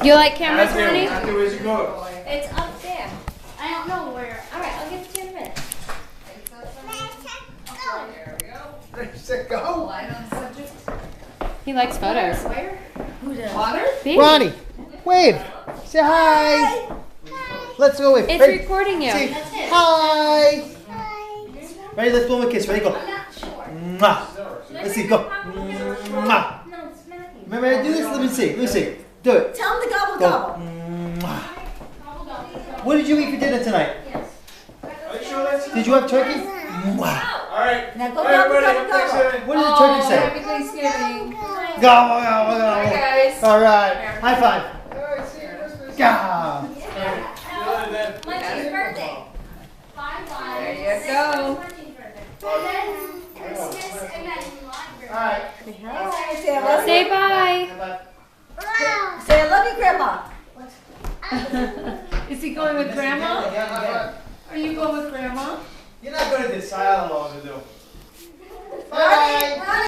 You like cameras, Ronnie? Where's your coat? It's up there. I don't know where. All right, I'll give it to you in a minute. Go. He likes photos. Water? Baby. Ronnie, wave. Say hi. Let's go wave. It's Ready? recording you. Say hi. Ready? Let's blow him a kiss. Ready? Go. Mwah. Let's see. Go. Mwah. Remember how to do this? Let me see. Let me see. Do it. Tell him to gobble Go. gobble. Mwah. What did you eat for dinner tonight? Did you have turkey? Mwah. Alright. Now go gobble gobble gobble. What did the turkey say? Happy Thanksgiving. Gobble, gobble, gobble. Hi, guys. All right. High five. Gah. Munchie's birthday. There you go. And then Christmas and then All right. Say I love say you. bye. Say I love you, Grandma. Is he going with Grandma? Are you going with Grandma? You're not good at this, so I don't know what to do. Ronnie, Ronnie.